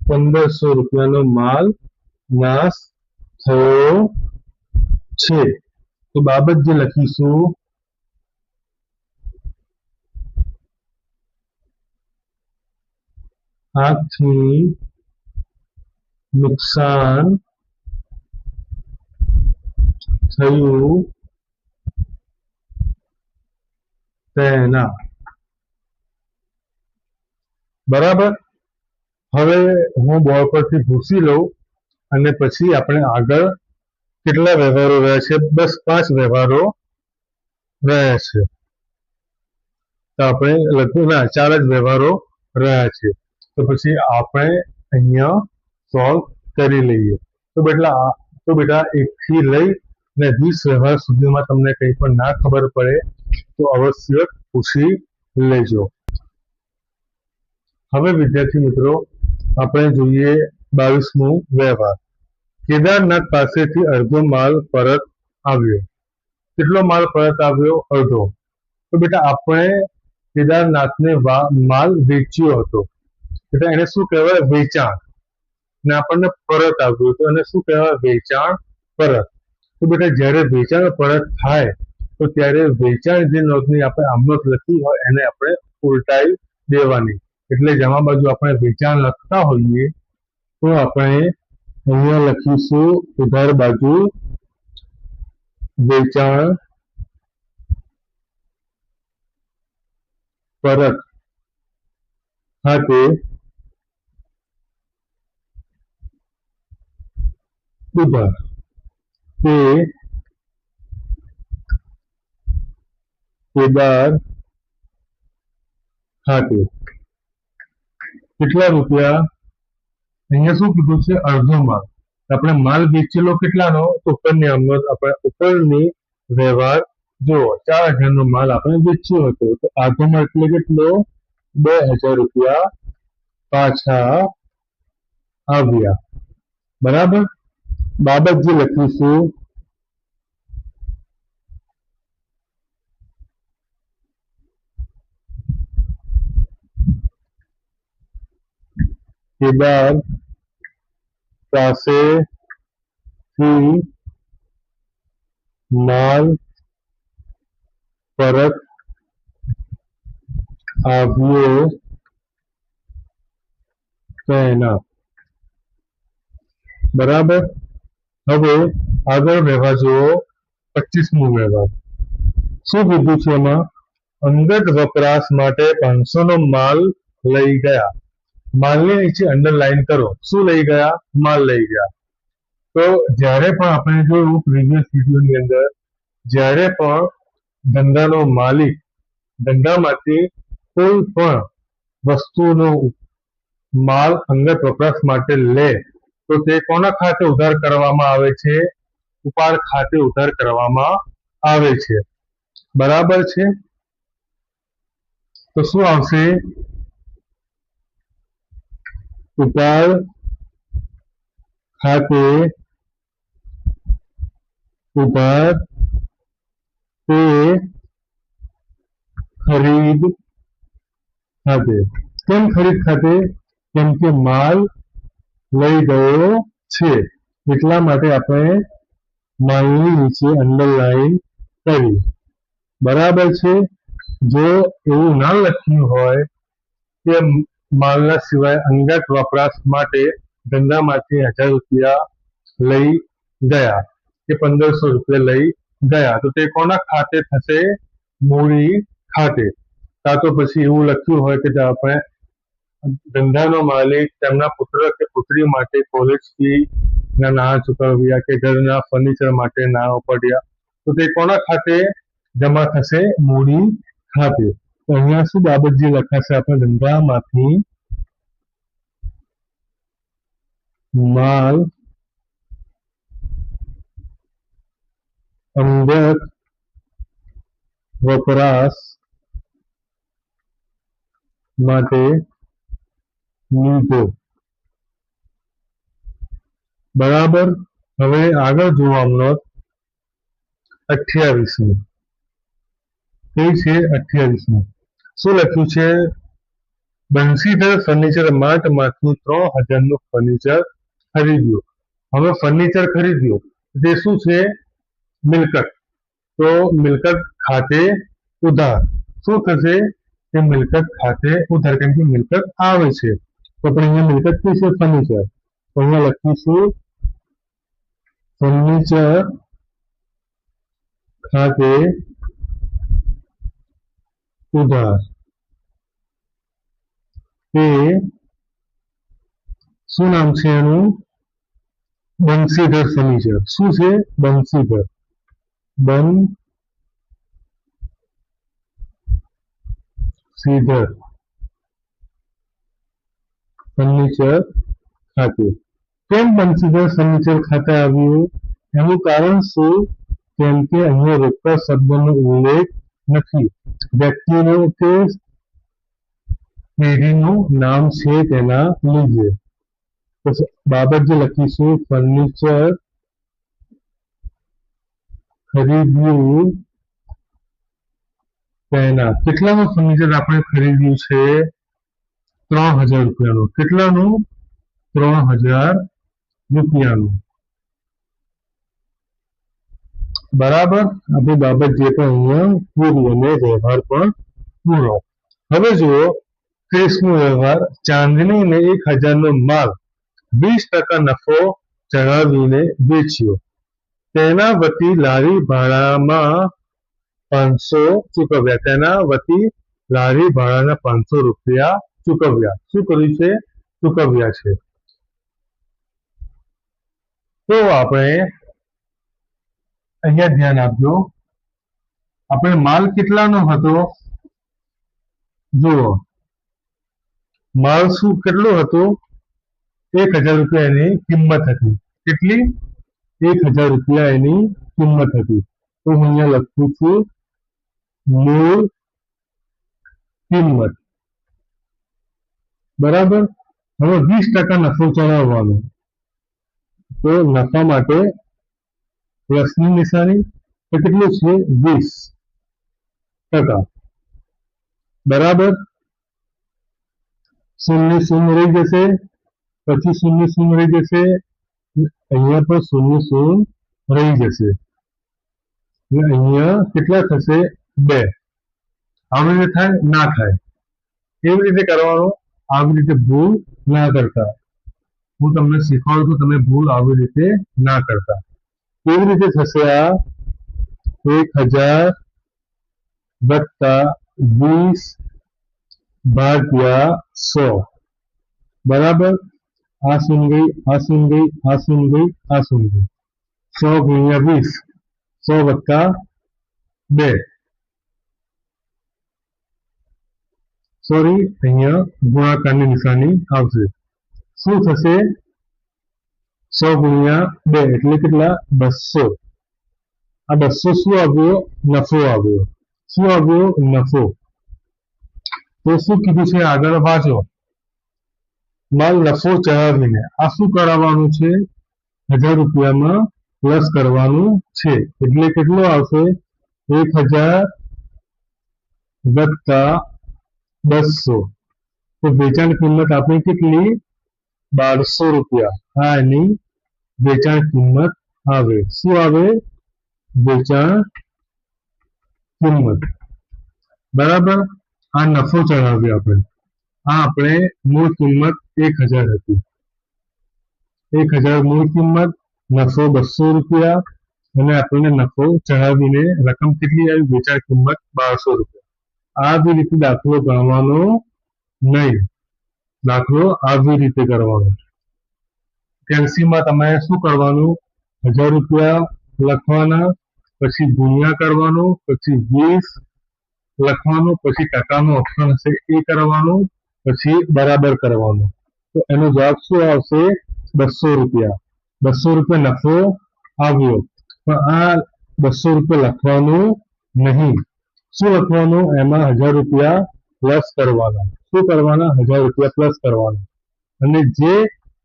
1500 રૂપિયાનો માલ નાશ થયો છે. તો બાબત જે લખીશું આગથી નુકસાન થયું તેના. બરાબર. હવે હું બોર્ડ પરથી ભૂસી લઉં અને પછી આપણે આગળ કેટલા વ્યવહારો રહ્યા છે? બસ 5 વ્યવહારો રહ્યા છે. તો આપણે લગભગ 4 જ વ્યવહારો રહ્યા છે. તો પછી આપણે અહીંયા સોલ્વ કરી લઈએ. તો બેટા 1 થી લઈ ને 20 વ્યવહાર સુધીમાં તમને કંઈ પણ ના ખબર પડે તો અવશ્ય પૂછી લેજો. હવે વિદ્યાર્થી મિત્રો આપણે જોઈએ 22મો વ્યવહાર. કેદારનાથ પાસેથી અડધો માલ પરત આવ્યો. કેટલો માલ પરત આવ્યો? અડધો. તો બેટા આપણે કેદારનાથને માલ વેચ્યો હતો એટલે એને શું કહેવાય? વેચાણ. ને આપણને પરત આવ્યું તો એને શું કહેવાય? વેચાણ પરત. તો બેટા જ્યારે વેચાણ પરત થાય તો ત્યારે વેચાણ જે નોંધની આપણે આમનોંધ લખી હોય એને આપણે ઉલટાવી દેવાની. એટલે જમા બાજુ આપણે વેચાણ લખતા હોઈએ તો આપણે અહીંયા લખીશું ઉધાર બાજુ વેચાણ પરત ખાતે ઉધાર તે કેદાર ખાતે. કેટલા રૂપિયા? અહીંયા શું કીધું છે? અડધો માલ. આપણે માલ વેચેલો કેટલાનો? ઉપરની ઉપરની વ્યવહાર જુઓ 4000 નો માલ આપણે વેચ્યો હતો તો અડધો માલ એટલે કેટલો? 2000 રૂપિયા પાછા આવ્યા. બરાબર. બાબત જે લખીશું કેદાર પાસેથી માલ પરત આવ્યો તેના બરાબર. હવે આગળ વ્યવહાર જુઓ 25મો વ્યવહાર. શું કીધું છે એમાં? અંગત વપરાશ માટે 500 નો માલ લઈ ગયા. માલની નીચે અંડરલાઈન કરો. શું લઈ ગયા? માલ લઈ ગયા. તો જ્યારે પણ આપણે જોયું પ્રીવિયસ વિડીયોની અંદર, જ્યારે પણ ધંધાનો માલિક ધંધામાંથી કોઈ પણ વસ્તુનો માલ અંગત વપરાશ માટે લે તો તે કોના ખાતે ઉધાર કરવામાં આવે છે? ઉપાડ ખાતે ઉધાર કરવામાં આવે છે. બરાબર છે. તો શું આવશે? ઉપાડ ખાતે ઉધાર તે ખરીદ ખાતે. કેમ ખરીદ ખાતે? કેમ કે માલ લઈ ગયો છે એટલા માટે આપણે માલની નીચે અંડરલાઈન કરી. બરાબર છે. જો એવું ના લખ્યું હોય કે માલના સિવાય અંગત વપરાશ માટે ધંધામાંથી 1000 રૂપિયા લઈ ગયા કે 1500 રૂપિયા લઈ ગયા તો તે કોના ખાતે થશે? મૂડી ખાતે. કાં તો પછી એવું લખ્યું હોય કે આપણે ધંધાનો માલિક તેમના પુત્ર કે પુત્રી માટે કોલેજ ફી ના નાણાં ચૂકવ્યા કે ઘરના ફર્નિચર માટે નાણાં ઉપાડ્યા તો તે કોના ખાતે જમા થશે? મૂડી ખાતે. તો અહીંયા શું બાબત જે લખાશે? આપણે ધંધામાંથી માલ અંગત વપરાશ માટે લીધો. બરાબર. હવે આગળ જોવા નોંધ 28મી. કઈ છે? 28મી. શું લખ્યું છે? બંસીધર ફર્નિચર માર્ટમાંથી 3000 નું ફર્નિચર ખરીદ્યું. હવે ફર્નિચર ખરીદ્યું તે શું છે? મિલકત. તો મિલકત ખાતે ઉધાર. શું થશે? કે મિલકત ખાતે ઉધાર. કેમ કે મિલકત આવે છે તો આપણે અહીંયા મિલકત કઈ છે? ફર્નિચર. તો અહીંયા લખીશું ફર્નિચર ખાતે ઉધાર. એ શું નામ છે એનું? બંસીધર ફર્નિચર. શું છે? બંસીધર. બંસીધર ફર્નિચર ખાતે. કેમ બંસીધર ફર્નિચર ખાતે આવ્યું? એનું કારણ શું? કેમ કે અહીંયા રોકડ શબ્દનો ઉલ્લેખ નથી. વ્યક્તિનું કે પેઢીનું નામ છે તેના લીધે. તો બાબત જે લખીશું ફર્નિચર ખરીદ્યું તેના. કેટલાનું ફર્નિચર આપણે ખરીદ્યું છે? 3000 રૂપિયાનું. કેટલાનું? 3000 રૂપિયાનું. બરાબર. આપણી બાબત જે પણ અહીંયા પૂરી અને વ્યવહાર પણ પૂરો. હવે જુઓ 30મો વ્યવહાર. ચાંદનીને 1000 નો માલ 20% નફો ચડાવીને વેચ્યો. તેના વતી લારી ભાડામાં 500 ચૂકવ્યા. તેના વતી લારી ભાડાના 500 રૂપિયા ચૂકવ્યા. શું કર્યું છે? ચૂકવ્યા છે. તો આપણે અહીંયા ધ્યાન આપજો. આપણે માલ કેટલાનો હતો? જુઓ માલ શું કેટલો હતો? 1000 રૂપિયા એની કિંમત હતી. કેટલી? 1000 રૂપિયા એની કિંમત હતી. તો હું અહીંયા લખું છું મૂળ કિંમત. બરાબર. હવે 20% નફો ચડાવવાનો. તો નફા માટે પ્લસની નિશાની. તો કેટલું છે? 20%. બરાબર. શૂન્ય શૂન્ય રહી જશે. પછી શૂન્ય શૂન્ય રહી જશે, અહીંયા પણ શૂન્ય શૂન્ય રહી જશે, અહીંયા કેટલા થશે? 2. આવી રીતે થાય? ના થાય. કેવી રીતે કરવાનું? આવી રીતે ભૂલ ના કરતા. હું તમને શીખવાડું છું, તમે ભૂલ આવી રીતે ના કરતા. કેવી રીતે થશે આ? 1000 વત્તા 20 ભાગ્યા 100 બરાબર. આ શૂન ગઈ, આ શૂન ગઈ, આ શૂન ગઈ, આ શૂન ગઈ. 100 ગુણ્યા 20, 100 વત્તા 2. સોરી, અહીંયા ગુણાકારની નિશાની આવશે. શું થશે? 100 ગુણ્યા 2 એટલે કેટલા? 200. આ 200 શું આવ્યો? નફો આવ્યો. શું આવ્યો? નફો. તો શું કીધું છે આગળ વાંચો. માલ નફો ચડાવીને આ શું કરાવવાનું છે? 1000 રૂપિયામાં પ્લસ કરવાનું છે. એટલે કેટલો આવશે? 1000 વત્તા 200. તો વેચાણ કિંમત આપણી કેટલી? 1200 રૂપિયા. આ એની વેચાણ કિંમત આવે. શું આવે? વેચાણ કિંમત. બરાબર. આ નફો ચડાવ્યો આપણે. આ આપણે મૂળ કિંમત 1000 હતી. 1000 મૂળ કિંમત, નફો 200 રૂપિયા, અને આપણને નફો ચડાવીને રકમ કેટલી આવી? વેચાણ કિંમત 1200 રૂપિયા. આવી રીતે દાખલો ગણવાનો નહીં. દાખલો આવી રીતે કરવાનો. કેલ્સીમાં તમે શું કરવાનું? 1000 રૂપિયા લખવાના, પછી ગુણ્યા કરવાનું, પછી 20 લખવાનું, પછી ટકાનું ઓપ્શન હશે એ કરવાનું, પછી બરાબર કરવાનું. તો એનો જવાબ શું આવશે? 200 રૂપિયા. 200 રૂપિયા નફો આવ્યો. પણ આ 200 રૂપિયા લખવાનું નહીં. શું લખવાનું? એમાં 1000 રૂપિયા પ્લસ કરવાના. શું કરવાના? 1000 રૂપિયા પ્લસ કરવાના. અને જે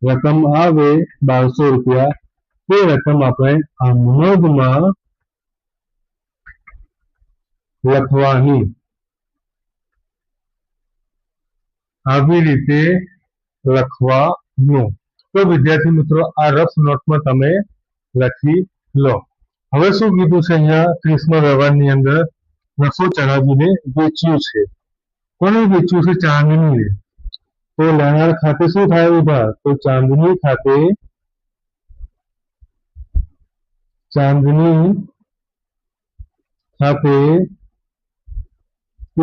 રકમ આવે 1200 રૂપિયા, તે રકમ આપણે આ નોંધમાં લખવાની. આવી રીતે લખવાનું. તો વિદ્યાર્થી મિત્રો, આ રફ નોટમાં તમે લખી લો. હવે શું કીધું છે અહીંયા 30મા વ્યવહારની અંદર? નફો ચડાવીને વેચ્યું છે. કોને વેચ્યું છે? ચાંદનીને. તો લેનાર ખાતે શું થાય ઉધાર? તો ચાંદની ખાતે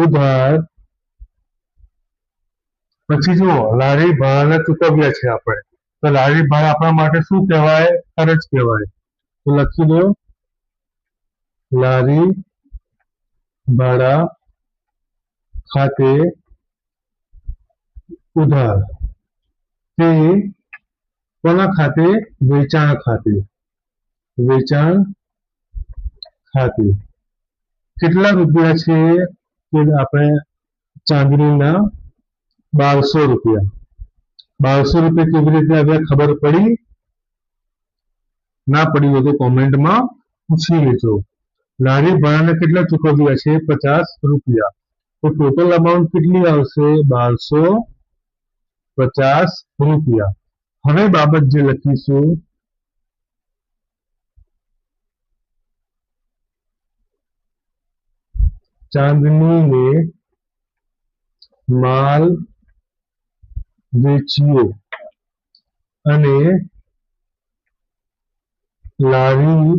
ઉધાર. પછી જુઓ, લારી ભાડાના ચૂકવ્યા છે આપણે. તો લારી ભાડા આપણા માટે શું કહેવાય? ખર્ચ કહેવાય. તો લખી દો, લારી ભાડા ખાતે ઉધાર. તે કોના ખાતે? વેચાણ ખાતે. વેચાણ ખાતે. કેટલા રૂપિયા છે? કે આપણે ચાંદનીના 1200 રૂપિયા. 1200 રૂપિયા કેવી રીતે આવ્યા? ખબર પડી? ના પડી હોય તો કોમેન્ટમાં પૂછી લેજો. લારી ભાડાને કેટલા ચૂકવ્યા છે? 50 રૂપિયા. તો ટોટલ અમાઉન્ટ કેટલી આવશે? 1250 રૂપિયા. હવે બાબત જે લખીશું, ચાંદનીને માલ વેચ્યો અને લારી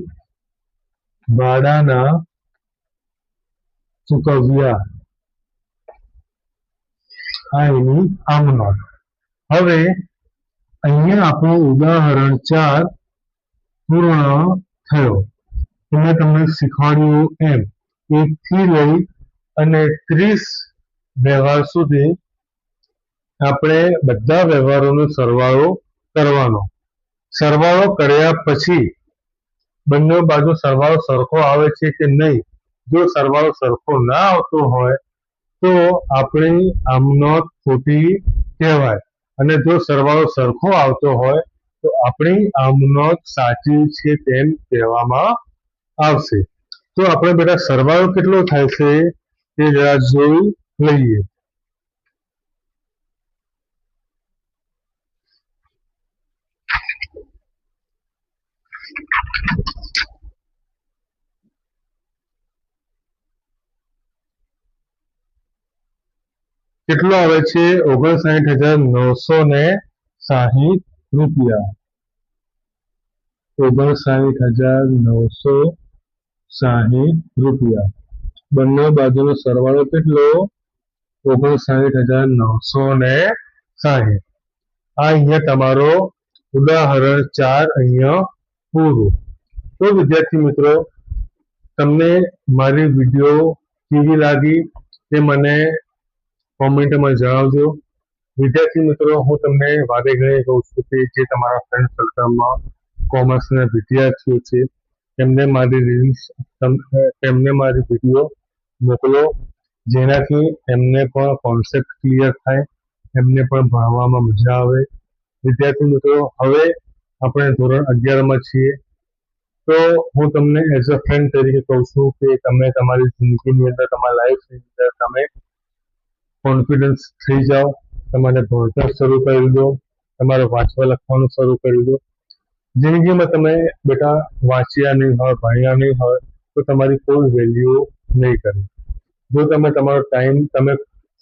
ભાડાના ચૂકવ્યા. આ એની આમનોંધ. હવે અહીંયા આપણું ઉદાહરણ 4 પૂર્ણ થયો. મેં તમને શીખવાડ્યું એમ 1 થી લઈ અને 30 વ્યવહાર સુધી આપણે બધા વ્યવહારોનો સરવાળો કરવાનો. સરવાળો કર્યા પછી બંને બાજુ સરવાળો સરખો આવે છે કે નહીં? જો સરવાળો સરખો ના આવતો હોય તો આપણી આમનોંધ ખોટી કહેવાય, અને જો સરવાળો સરખો આવતો હોય તો આપણી આમનોંધ સાચી છે તેમ કહેવામાં આવશે. તો આપણે બેટા સરવાળો કેટલો થાય છે તે જરા જોઈ લઈએ. કેટલો આવે છે? 59,960 રૂપિયા. 59,960 રૂપિયા. બંને બાજુનો સરવાળો કેટલો? 59,960. આ અહીંયા તમારો ઉદાહરણ 4 અહીંયા પૂરું. તો વિદ્યાર્થી મિત્રો, તમને મારી વિડીયો કેવી લાગી તે મને કોમેન્ટમાં જણાવજો. વિદ્યાર્થી મિત્રો, હું તમને વારે ઘડીએ કહું છું કે જે તમારા ફ્રેન્ડ સર્કલમાં કોમર્સના વિદ્યાર્થીઓ છે તેમને મારી વિડીયો મોકલો, જેનાથી એમને પણ કોન્સેપ્ટ ક્લિયર થાય, એમને પણ ભણવામાં મજા આવે. વિદ્યાર્થી મિત્રો, હવે આપણે ધોરણ 11માં છીએ, તો હું તમને એઝ અ ફ્રેન્ડ તરીકે કહું છું કે તમે તમારી જિંદગીની અંદર, તમારા લાઈફની અંદર તમે કોન્ફિડન્સ થઈ જાઓ, તમારે ભણતર શરૂ કરી દો, તમારે વાંચવા લખવાનું શરૂ કરી દો. જિંદગીમાં તમે બેટા વાંચ્યા નહીં હોય, ભણ્યા નહીં હોય તો તમારી કોઈ વેલ્યુ નહીં કરે. જો તમે તમારો ટાઈમ તમે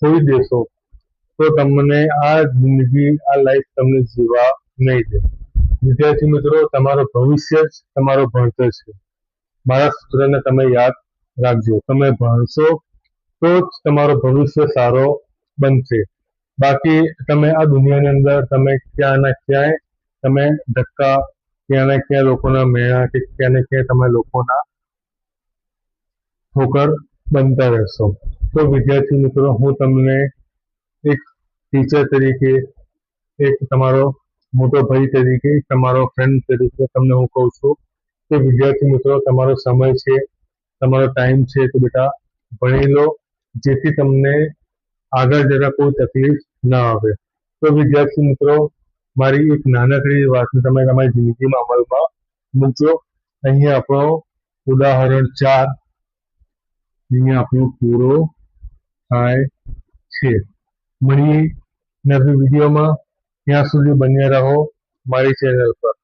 ખોઈ દેશો તો તમને આ જિંદગી, આ લાઈફ તમને જીવવા નહીં દે. વિદ્યાર્થી મિત્રો, તમારો ભવિષ્ય જ તમારો ભણતર છે. મારા સૂત્રને તમે યાદ રાખજો. તમે ભણશો તો જ તમારો ભવિષ્ય સારો બનશે. બાકી તમે આ દુનિયાની અંદર તમે ક્યાં ને ક્યાંય તમે ધક્કા, ક્યાં ને ક્યાં લોકોના મેળા, કે ક્યાં ને ક્યાં તમે લોકોના ઠોકર બનતા રહેશો. તો વિદ્યાર્થી મિત્રો, હું તમને એક ટીચર તરીકે, એક તમારો મોટો ભાઈ તરીકે, તમારો ફ્રેન્ડ તરીકે તમને હું કહું છું કે વિદ્યાર્થી મિત્રો, તમારો સમય છે, તમારો ટાઈમ છે, તો બેટા ભણી લો, જેથી તમને આગળ જતા કોઈ તકલીફ ના આવે. તો વિદ્યાર્થી મિત્રો, મારી એક નાનકડી વાતને તમે તમારી જિંદગીમાં અમલમાં મૂકજો. અહીંયા આપણો ઉદાહરણ 4 અહીંયા આપણો પૂરો થાય છે. મળીએ નવી વિડીયોમાં. ત્યાં સુધી બન્યા રહો મારી ચેનલ પર.